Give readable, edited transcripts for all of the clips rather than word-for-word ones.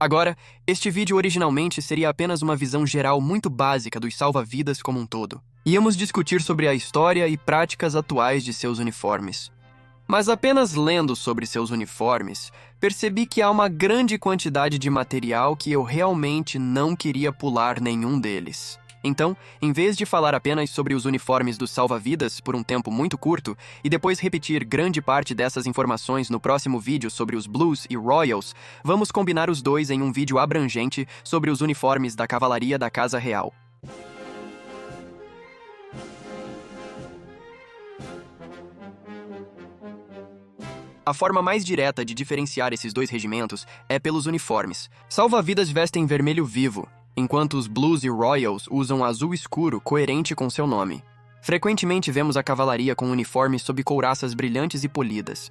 Agora, este vídeo originalmente seria apenas uma visão geral muito básica dos salva-vidas como um todo. Íamos discutir sobre a história e práticas atuais de seus uniformes. Mas apenas lendo sobre seus uniformes, percebi que há uma grande quantidade de material que eu realmente não queria pular nenhum deles. Então, em vez de falar apenas sobre os uniformes dos salva-vidas por um tempo muito curto e depois repetir grande parte dessas informações no próximo vídeo sobre os Blues e Royals, vamos combinar os dois em um vídeo abrangente sobre os uniformes da cavalaria da Casa Real. A forma mais direta de diferenciar esses dois regimentos é pelos uniformes. Salva-vidas vestem vermelho vivo, enquanto os Blues e Royals usam azul escuro coerente com seu nome. Frequentemente vemos a cavalaria com uniformes sob couraças brilhantes e polidas.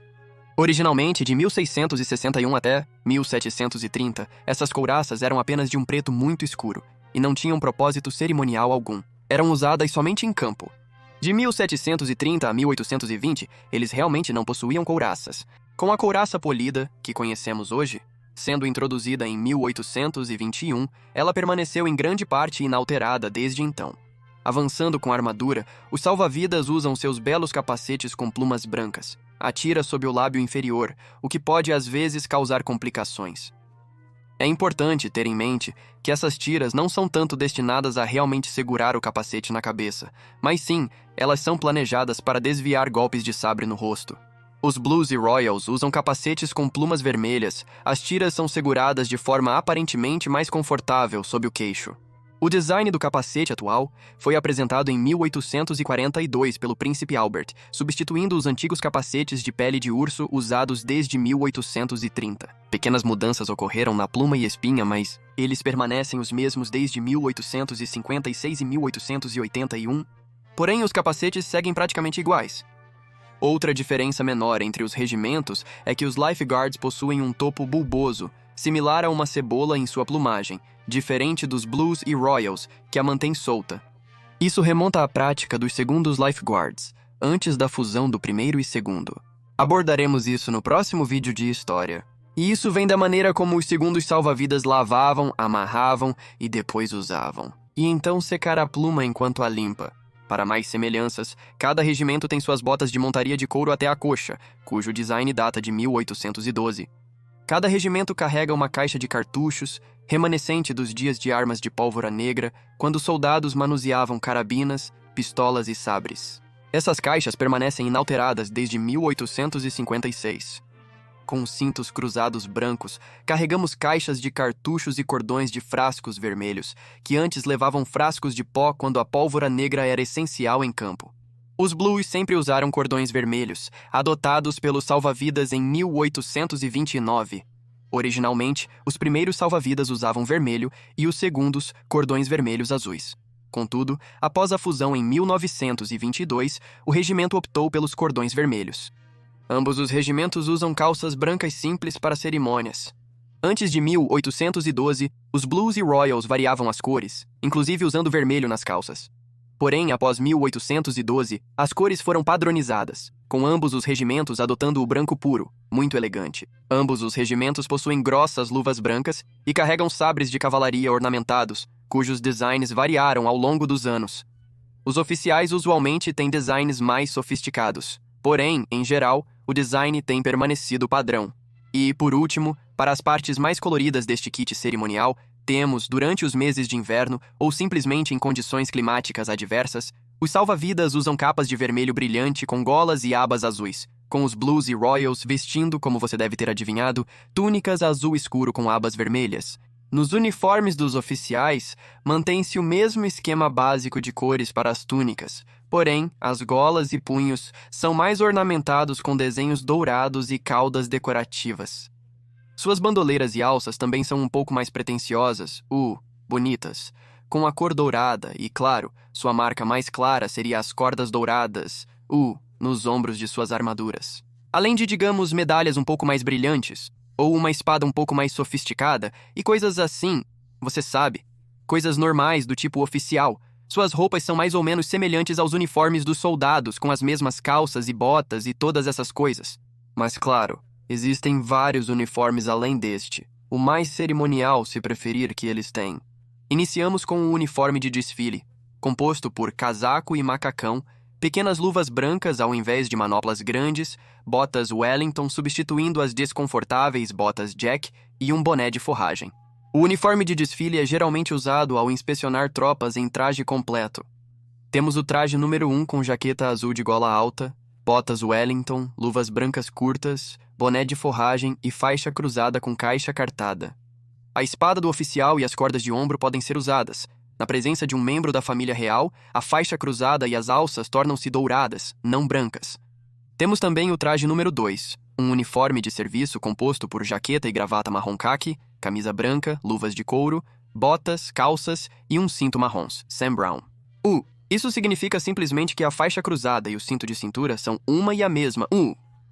Originalmente, de 1661 até 1730, essas couraças eram apenas de um preto muito escuro e não tinham propósito cerimonial algum. Eram usadas somente em campo. De 1730 a 1820, eles realmente não possuíam couraças. Com a couraça polida, que conhecemos hoje, sendo introduzida em 1821, ela permaneceu em grande parte inalterada desde então. Avançando com a armadura, os salva-vidas usam seus belos capacetes com plumas brancas, a tira sob o lábio inferior, o que pode às vezes causar complicações. É importante ter em mente que essas tiras não são tanto destinadas a realmente segurar o capacete na cabeça, mas sim, elas são planejadas para desviar golpes de sabre no rosto. Os Blues e Royals usam capacetes com plumas vermelhas, as tiras são seguradas de forma aparentemente mais confortável sob o queixo. O design do capacete atual foi apresentado em 1842 pelo Príncipe Albert, substituindo os antigos capacetes de pele de urso usados desde 1830. Pequenas mudanças ocorreram na pluma e espinha, mas eles permanecem os mesmos desde 1856 e 1881. Porém, os capacetes seguem praticamente iguais. Outra diferença menor entre os regimentos é que os Lifeguards possuem um topo bulboso, similar a uma cebola em sua plumagem, diferente dos Blues e Royals, que a mantém solta. Isso remonta à prática dos segundos Lifeguards, antes da fusão do primeiro e segundo. Abordaremos isso no próximo vídeo de história. E isso vem da maneira como os segundos salva-vidas lavavam, amarravam e depois usavam. E então secar a pluma enquanto a limpa. Para mais semelhanças, cada regimento tem suas botas de montaria de couro até a coxa, cujo design data de 1812. Cada regimento carrega uma caixa de cartuchos, remanescente dos dias de armas de pólvora negra, quando soldados manuseavam carabinas, pistolas e sabres. Essas caixas permanecem inalteradas desde 1856. Com cintos cruzados brancos, carregamos caixas de cartuchos e cordões de frascos vermelhos, que antes levavam frascos de pó quando a pólvora negra era essencial em campo. Os Blues sempre usaram cordões vermelhos, adotados pelos salva-vidas em 1829. Originalmente, os primeiros salva-vidas usavam vermelho e os segundos, cordões vermelhos azuis. Contudo, após a fusão em 1922, o regimento optou pelos cordões vermelhos. Ambos os regimentos usam calças brancas simples para cerimônias. Antes de 1812, os Blues e Royals variavam as cores, inclusive usando vermelho nas calças. Porém, após 1812, as cores foram padronizadas, com ambos os regimentos adotando o branco puro, muito elegante. Ambos os regimentos possuem grossas luvas brancas e carregam sabres de cavalaria ornamentados, cujos designs variaram ao longo dos anos. Os oficiais usualmente têm designs mais sofisticados. Porém, em geral, o design tem permanecido padrão. E, por último, para as partes mais coloridas deste kit cerimonial, temos, durante os meses de inverno ou simplesmente em condições climáticas adversas, os salva-vidas usam capas de vermelho brilhante com golas e abas azuis, com os Blues e Royals vestindo, como você deve ter adivinhado, túnicas azul escuro com abas vermelhas. Nos uniformes dos oficiais, mantém-se o mesmo esquema básico de cores para as túnicas, porém, as golas e punhos são mais ornamentados com desenhos dourados e caudas decorativas. Suas bandoleiras e alças também são um pouco mais pretensiosas, bonitas, com a cor dourada e, claro, sua marca mais clara seria as cordas douradas, nos ombros de suas armaduras. Além de, digamos, medalhas um pouco mais brilhantes, ou uma espada um pouco mais sofisticada, e coisas assim, você sabe, coisas normais do tipo oficial. Suas roupas são mais ou menos semelhantes aos uniformes dos soldados, com as mesmas calças e botas e todas essas coisas. Mas claro, existem vários uniformes além deste. o mais cerimonial, se preferir, que eles têm. Iniciamos com o uniforme de desfile, composto por casaco e macacão, pequenas luvas brancas ao invés de manoplas grandes, botas Wellington substituindo as desconfortáveis botas Jack e um boné de forragem. O uniforme de desfile é geralmente usado ao inspecionar tropas em traje completo. Temos o traje número 1 com jaqueta azul de gola alta, botas Wellington, luvas brancas curtas, boné de forragem e faixa cruzada com caixa cartada. A espada do oficial e as cordas de ombro podem ser usadas. Na presença de um membro da família real, a faixa cruzada e as alças tornam-se douradas, não brancas. Temos também o traje número 2, um uniforme de serviço composto por jaqueta e gravata marrom caqui, camisa branca, luvas de couro, botas, calças e um cinto marrons, Sam Brown. Isso significa simplesmente que a faixa cruzada e o cinto de cintura são uma e a mesma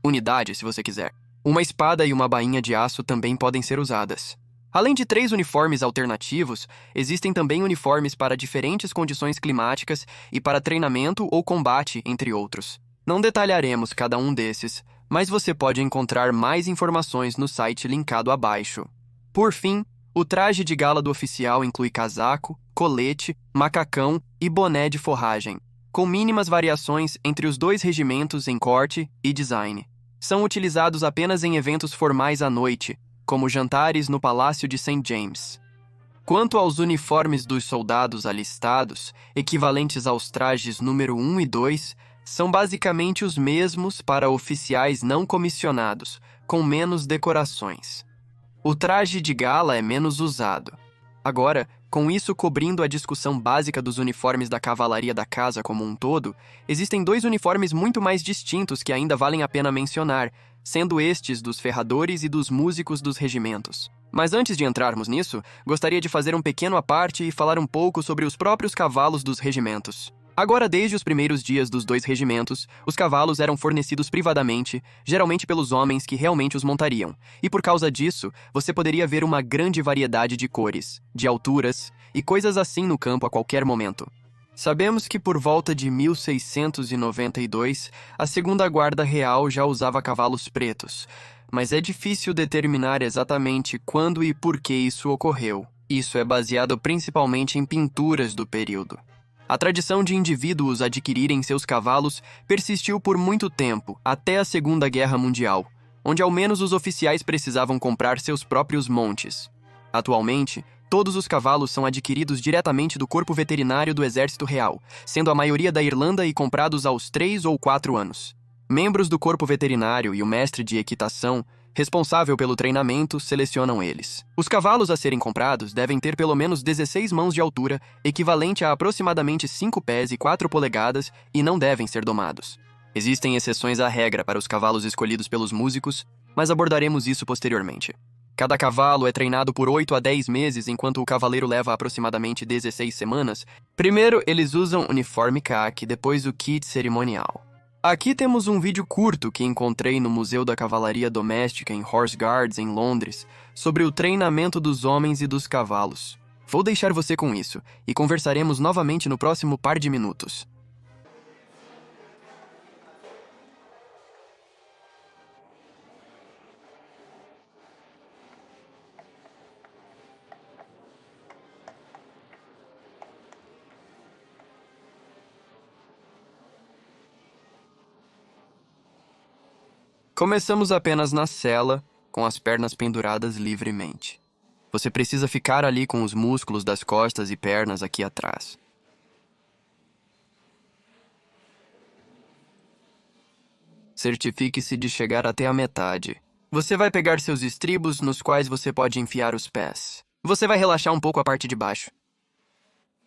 unidade, se você quiser. Uma espada e uma bainha de aço também podem ser usadas. Além de 3 uniformes alternativos, existem também uniformes para diferentes condições climáticas e para treinamento ou combate, entre outros. Não detalharemos cada um desses, mas você pode encontrar mais informações no site linkado abaixo. Por fim, o traje de gala do oficial inclui casaco, colete, macacão e boné de forragem, com mínimas variações entre os 2 regimentos em corte e design. São utilizados apenas em eventos formais à noite, como jantares no Palácio de St. James. Quanto aos uniformes dos soldados alistados, equivalentes aos trajes número 1 e 2, são basicamente os mesmos para oficiais não comissionados, com menos decorações. O traje de gala é menos usado. Agora, com isso cobrindo a discussão básica dos uniformes da cavalaria da casa como um todo, existem 2 uniformes muito mais distintos que ainda valem a pena mencionar, sendo estes dos ferradores e dos músicos dos regimentos. Mas antes de entrarmos nisso, gostaria de fazer um pequeno à parte e falar um pouco sobre os próprios cavalos dos regimentos. Agora, desde os primeiros dias dos 2 regimentos, os cavalos eram fornecidos privadamente, geralmente pelos homens que realmente os montariam, e por causa disso, você poderia ver uma grande variedade de cores, de alturas e coisas assim no campo a qualquer momento. Sabemos que por volta de 1692, a Segunda Guarda Real já usava cavalos pretos, mas é difícil determinar exatamente quando e por que isso ocorreu. Isso é baseado principalmente em pinturas do período. A tradição de indivíduos adquirirem seus cavalos persistiu por muito tempo, até a Segunda Guerra Mundial, onde ao menos os oficiais precisavam comprar seus próprios montes. Atualmente, todos os cavalos são adquiridos diretamente do Corpo Veterinário do Exército Real, sendo a maioria da Irlanda e comprados aos 3 ou 4 anos. Membros do Corpo Veterinário e o mestre de equitação, responsável pelo treinamento, selecionam eles. Os cavalos a serem comprados devem ter pelo menos 16 mãos de altura, equivalente a aproximadamente 5 pés e 4 polegadas, e não devem ser domados. Existem exceções à regra para os cavalos escolhidos pelos músicos, mas abordaremos isso posteriormente. Cada cavalo é treinado por 8 a 10 meses, enquanto o cavaleiro leva aproximadamente 16 semanas. Primeiro, eles usam uniforme caqui, depois o kit cerimonial. Aqui temos um vídeo curto que encontrei no Museu da Cavalaria Doméstica em Horse Guards, em Londres, sobre o treinamento dos homens e dos cavalos. Vou deixar você com isso, e conversaremos novamente no próximo par de minutos. Começamos apenas na sela, com as pernas penduradas livremente. Você precisa ficar ali com os músculos das costas e pernas aqui atrás. Certifique-se de chegar até a metade. Você vai pegar seus estribos, nos quais você pode enfiar os pés. Você vai relaxar um pouco a parte de baixo.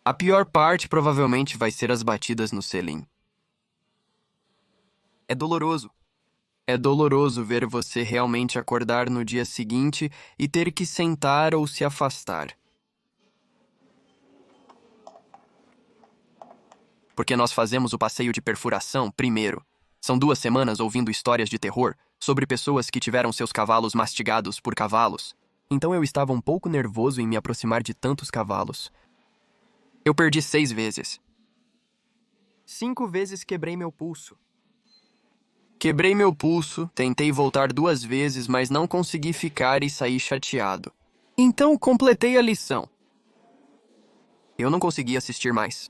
A pior parte provavelmente vai ser as batidas no selim. É doloroso. É doloroso ver você realmente acordar no dia seguinte e ter que sentar ou se afastar. Porque nós fazemos o passeio de perfuração primeiro. São 2 semanas ouvindo histórias de terror sobre pessoas que tiveram seus cavalos mastigados por cavalos. Então eu estava um pouco nervoso em me aproximar de tantos cavalos. Eu perdi 6 vezes. 5 vezes quebrei meu pulso. Quebrei meu pulso, tentei voltar 2 vezes, mas não consegui ficar e saí chateado. Então completei a lição. Eu não consegui assistir mais.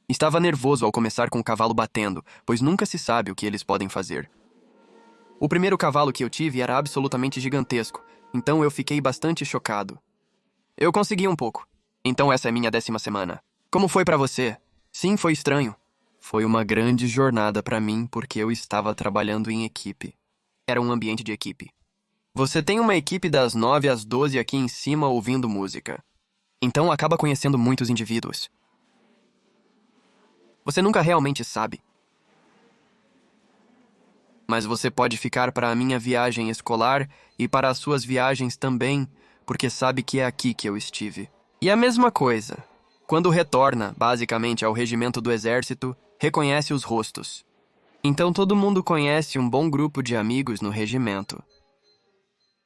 Estava nervoso ao começar com o cavalo batendo, pois nunca se sabe o que eles podem fazer. O primeiro cavalo que eu tive era absolutamente gigantesco, então eu fiquei bastante chocado. Eu consegui um pouco. Então essa é minha 10ª semana. Como foi pra você? Sim, foi estranho. Foi uma grande jornada pra mim porque eu estava trabalhando em equipe. Era um ambiente de equipe. Você tem uma equipe das 9 às 12 aqui em cima ouvindo música. Então acaba conhecendo muitos indivíduos. Você nunca realmente sabe. Mas você pode ficar para a minha viagem escolar e para as suas viagens também, porque sabe que é aqui que eu estive. E a mesma coisa. Quando retorna, basicamente, ao regimento do exército, reconhece os rostos. Então todo mundo conhece um bom grupo de amigos no regimento.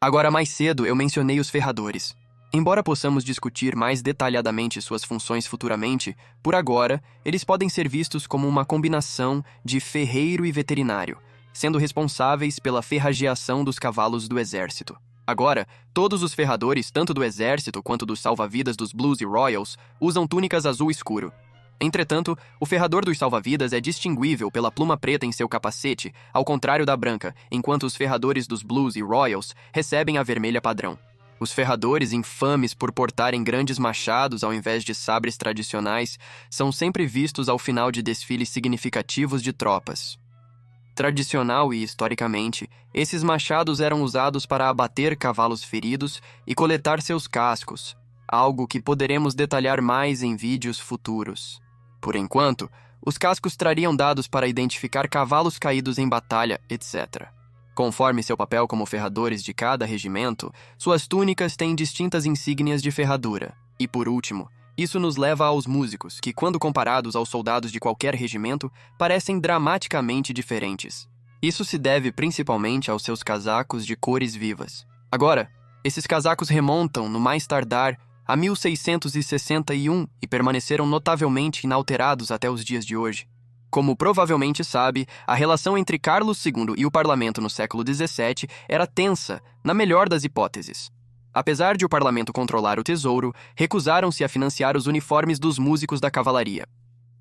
Agora, mais cedo, eu mencionei os ferradores. Embora possamos discutir mais detalhadamente suas funções futuramente, por agora, eles podem ser vistos como uma combinação de ferreiro e veterinário, sendo responsáveis pela ferragiação dos cavalos do exército. Agora, todos os ferradores, tanto do exército quanto dos salva-vidas dos Blues e Royals, usam túnicas azul escuro. Entretanto, o ferrador dos salva-vidas é distinguível pela pluma preta em seu capacete, ao contrário da branca, enquanto os ferradores dos Blues e Royals recebem a vermelha padrão. Os ferradores, infames por portarem grandes machados ao invés de sabres tradicionais, são sempre vistos ao final de desfiles significativos de tropas. Tradicional e historicamente, esses machados eram usados para abater cavalos feridos e coletar seus cascos, algo que poderemos detalhar mais em vídeos futuros. Por enquanto, os cascos trariam dados para identificar cavalos caídos em batalha, etc. Conforme seu papel como ferradores de cada regimento, suas túnicas têm distintas insígnias de ferradura. E por último, isso nos leva aos músicos, que, quando comparados aos soldados de qualquer regimento, parecem dramaticamente diferentes. Isso se deve principalmente aos seus casacos de cores vivas. Agora, esses casacos remontam, no mais tardar, a 1661 e permaneceram notavelmente inalterados até os dias de hoje. Como provavelmente sabe, a relação entre Carlos II e o parlamento no século XVII era tensa, na melhor das hipóteses. Apesar de o parlamento controlar o tesouro, recusaram-se a financiar os uniformes dos músicos da cavalaria.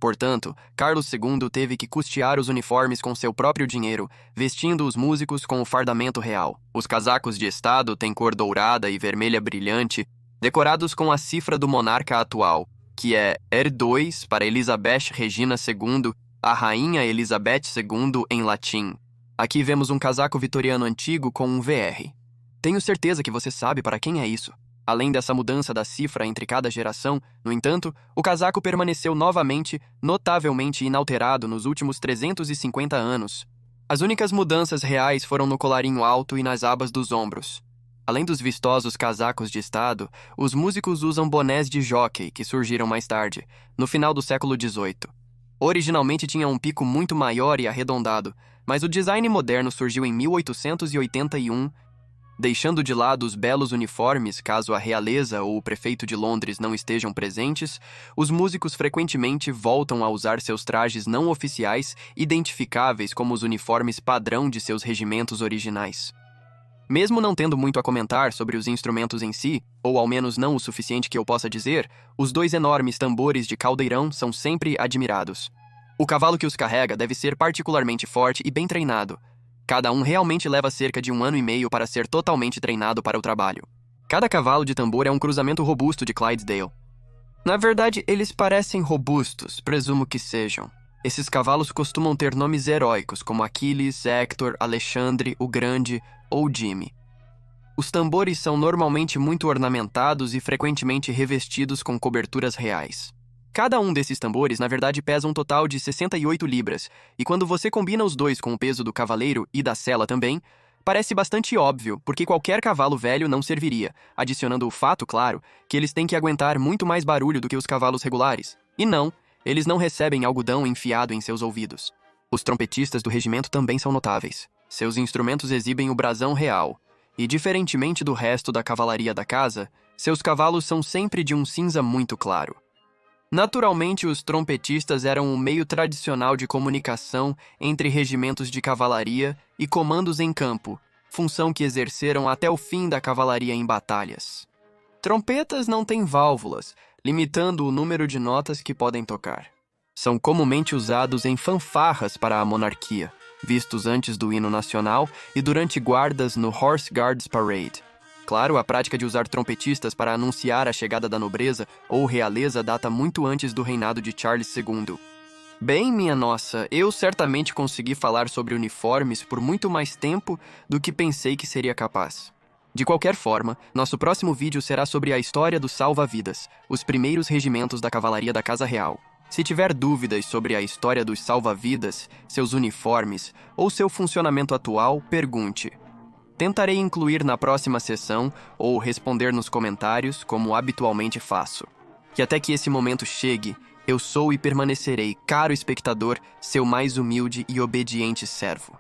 Portanto, Carlos II teve que custear os uniformes com seu próprio dinheiro, vestindo os músicos com o fardamento real. Os casacos de estado têm cor dourada e vermelha brilhante, decorados com a cifra do monarca atual, que é R2 para Elizabeth Regina II, a Rainha Elizabeth II em latim. Aqui vemos um casaco vitoriano antigo com um VR. Tenho certeza que você sabe para quem é isso. Além dessa mudança da cifra entre cada geração, no entanto, o casaco permaneceu novamente, notavelmente inalterado nos últimos 350 anos. As únicas mudanças reais foram no colarinho alto e nas abas dos ombros. Além dos vistosos casacos de estado, os músicos usam bonés de jockey, que surgiram mais tarde, no final do século XVIII. Originalmente tinha um pico muito maior e arredondado, mas o design moderno surgiu em 1881, deixando de lado os belos uniformes caso a realeza ou o prefeito de Londres não estejam presentes. Os músicos frequentemente voltam a usar seus trajes não oficiais, identificáveis como os uniformes padrão de seus regimentos originais. Mesmo não tendo muito a comentar sobre os instrumentos em si, ou ao menos não o suficiente que eu possa dizer, os 2 enormes tambores de caldeirão são sempre admirados. O cavalo que os carrega deve ser particularmente forte e bem treinado. Cada um realmente leva cerca de 1 ano e meio para ser totalmente treinado para o trabalho. Cada cavalo de tambor é um cruzamento robusto de Clydesdale. Na verdade, eles parecem robustos, presumo que sejam. Esses cavalos costumam ter nomes heróicos, como Aquiles, Hector, Alexandre, o Grande ou Jimmy. Os tambores são normalmente muito ornamentados e frequentemente revestidos com coberturas reais. Cada um desses tambores, na verdade, pesa um total de 68 libras, e quando você combina os dois com o peso do cavaleiro e da sela também, parece bastante óbvio, porque qualquer cavalo velho não serviria, adicionando o fato, claro, que eles têm que aguentar muito mais barulho do que os cavalos regulares. E não, eles não recebem algodão enfiado em seus ouvidos. Os trompetistas do regimento também são notáveis. Seus instrumentos exibem o brasão real, e diferentemente do resto da cavalaria da casa, seus cavalos são sempre de um cinza muito claro. Naturalmente, os trompetistas eram um meio tradicional de comunicação entre regimentos de cavalaria e comandos em campo, função que exerceram até o fim da cavalaria em batalhas. Trompetas não têm válvulas, limitando o número de notas que podem tocar. São comumente usados em fanfarras para a monarquia, vistos antes do hino nacional e durante guardas no Horse Guards Parade. Claro, a prática de usar trompetistas para anunciar a chegada da nobreza ou realeza data muito antes do reinado de Charles II. Bem, minha nossa, eu certamente consegui falar sobre uniformes por muito mais tempo do que pensei que seria capaz. De qualquer forma, nosso próximo vídeo será sobre a história dos salva-vidas, os primeiros regimentos da cavalaria da Casa Real. Se tiver dúvidas sobre a história dos salva-vidas, seus uniformes ou seu funcionamento atual, pergunte. Tentarei incluir na próxima sessão ou responder nos comentários, como habitualmente faço. E até que esse momento chegue, eu sou e permanecerei, caro espectador, seu mais humilde e obediente servo.